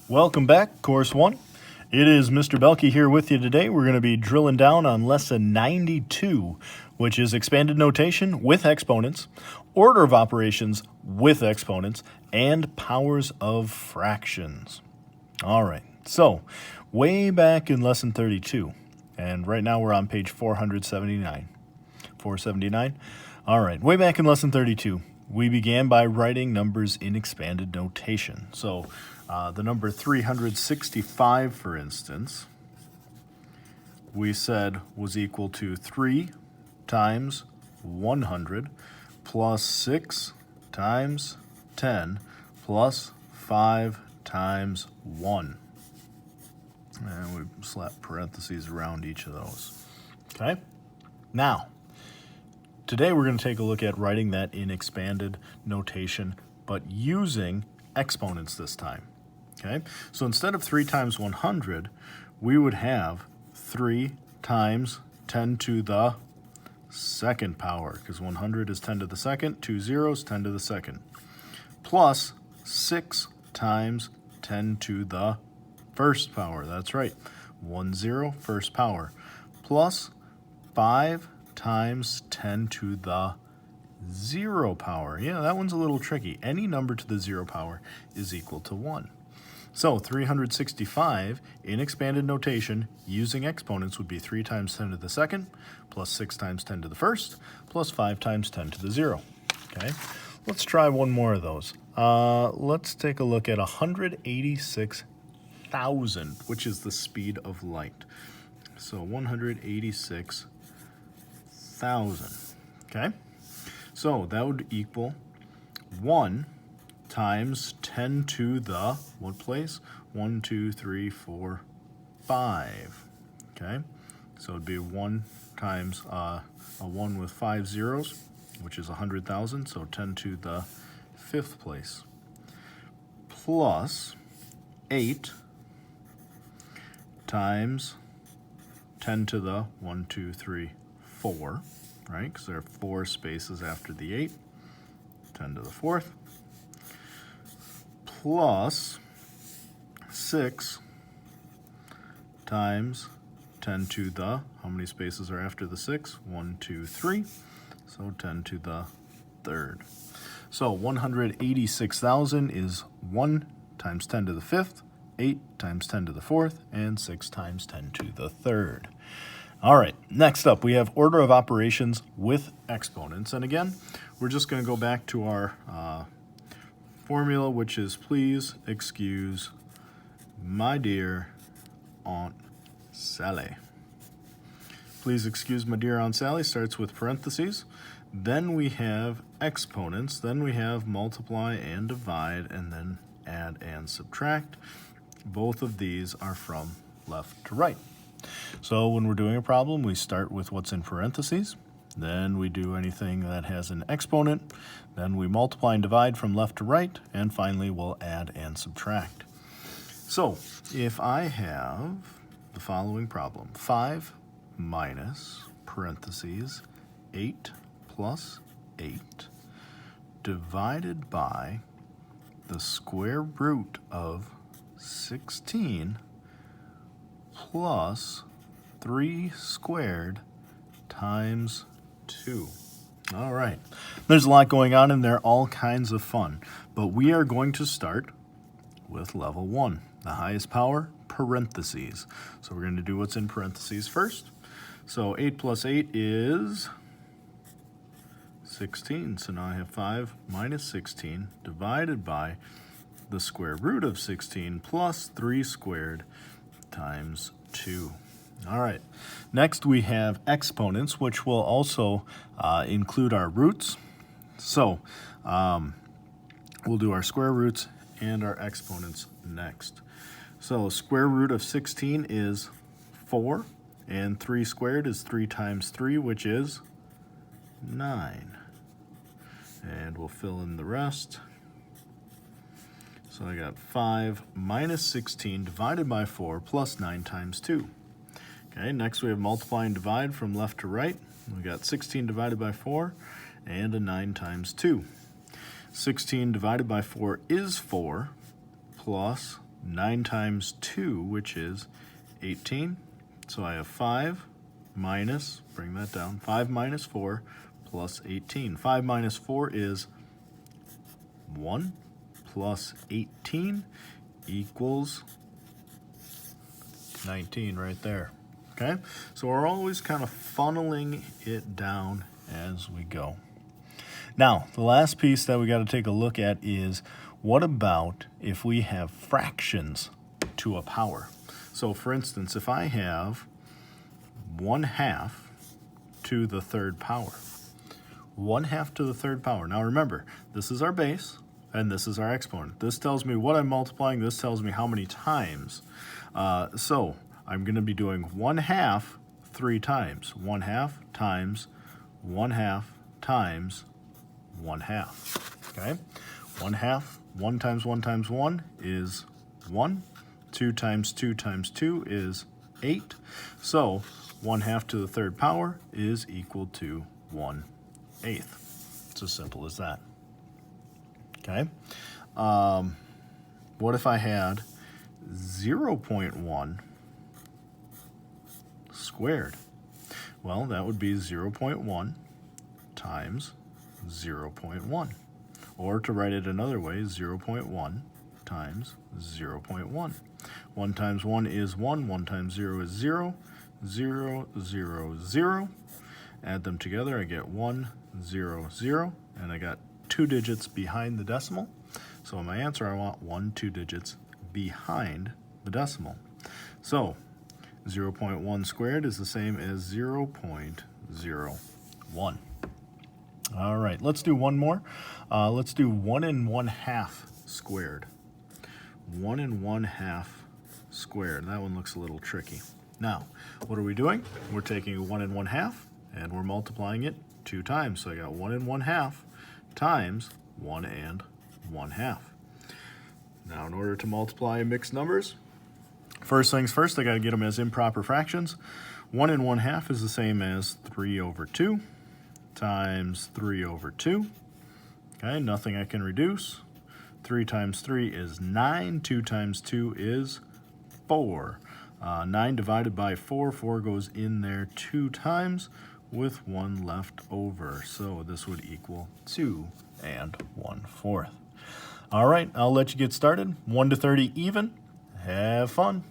Welcome back, Course 1. It is Mr. Belke here with you today. We're going to be drilling down on Lesson 92, which is expanded notation with exponents, order of operations with exponents, and powers of fractions. All right, so way back in Lesson 32, and right now we're on page 479. 479? All right, way back in Lesson 32, we began by writing numbers in expanded notation. So the number 365, for instance, we said was equal to 3 times 100 plus 6 times 10 plus 5 times 1. And we slap parentheses around each of those. Okay? Now, today we're going to take a look at writing that in expanded notation, but using exponents this time. Okay? So instead of 3 times 100, we would have 3 times 10 to the second power, because 100 is 10 to the second, 2 zeros, 10 to the second, plus 6 times 10 to the first power. That's right, 1 0, first power, plus 5 times 10 to the 0 power. Yeah, that one's a little tricky. Any number to the 0 power is equal to 1. So 365 in expanded notation using exponents would be 3 times 10 to the second plus 6 times 10 to the first plus 5 times 10 to the 0. Okay, let's try one more of those. Let's take a look at 186,000, which is the speed of light. So 186,000. Okay, so that would equal 1 times 10 to the, what place? 1, 2, 3, 4, 5. Okay, so it'd be 1 times a 1 with 5 zeros, which is 100,000, so 10 to the 5th place, plus 8 times 10 to the 1, 2, 3, 4, right? Because there are 4 spaces after the 8, 10 to the 4th, plus 6 times 10 to the, how many spaces are after the 6? 1, 2, 3, so 10 to the 3rd. So 186,000 is 1 times 10 to the 5th, 8 times 10 to the 4th, and 6 times 10 to the 3rd. All right, next up we have order of operations with exponents. And again, we're just going to go back to our formula, which is please excuse my dear Aunt Sally. Please excuse my dear Aunt Sally starts with parentheses. Then we have exponents. Then we have multiply and divide, and then add and subtract. Both of these are from left to right. So when we're doing a problem, we start with what's in parentheses. Then we do anything that has an exponent. Then we multiply and divide from left to right. And finally, we'll add and subtract. So if I have the following problem, 5 minus parentheses 8 plus 8 divided by the square root of 16 plus 3 squared times 2. All right, there's a lot going on in there, all kinds of fun, but we are going to start with level 1, the highest power, parentheses. So we're going to do what's in parentheses first. So 8 plus 8 is 16. So now I have 5 minus 16 divided by the square root of 16 plus 3 squared times 2. All right, next we have exponents, which will also include our roots. So we'll do our square roots and our exponents next. So square root of 16 is 4, and 3 squared is 3 times 3, which is 9. And we'll fill in the rest. So I got 5 minus 16 divided by 4 plus 9 times 2. Okay, next we have multiply and divide from left to right. We got 16 divided by 4 and a 9 times 2. 16 divided by 4 is 4 plus 9 times 2, which is 18. So I have 5 minus, bring that down, 5 minus 4 plus 18. 5 minus 4 is 1 plus 18 equals 19 right there. Okay, so we're always kind of funneling it down as we go. Now, the last piece that we got to take a look at is, what about if we have fractions to a power? So for instance, if I have 1/2 to the third power, 1/2 to the third power. Now remember, this is our base and this is our exponent. This tells me what I'm multiplying, this tells me how many times. So I'm going to be doing 1/2 3 times. 1/2 times 1/2 times 1/2. Okay? 1/2, 1 times 1 times 1 is 1. 2 times 2 times 2 is 8. So 1/2 to the third power is equal to 1/8. It's as simple as that. Okay? What if I had 0.1 squared? Well, that would be 0.1 times 0.1. Or to write it another way, 0.1 times 0.1. 1 times 1 is 1, 1 times 0 is 0, 0, 0, 0. Add them together, I get 1, 0, 0, and I got 2 digits behind the decimal. So in my answer, I want 1, 2 digits behind the decimal. So 0.1 squared is the same as 0.01. All right, let's do one more. Let's do 1 1/2 squared. 1 1/2 squared. That one looks a little tricky. Now, what are we doing? We're taking 1 1/2 and we're multiplying it 2 times. So I got 1 1/2 times 1 1/2. Now, in order to multiply mixed numbers, first things first, I got to get them as improper fractions. 1 1/2 is the same as 3 over 2 times 3 over 2. Okay, nothing I can reduce. 3 times 3 is 9. 2 times 2 is 4. 9 divided by 4, 4 goes in there 2 times with 1 left over. So this would equal 2 1/4. All right, I'll let you get started. 1 to 30 even. Have fun.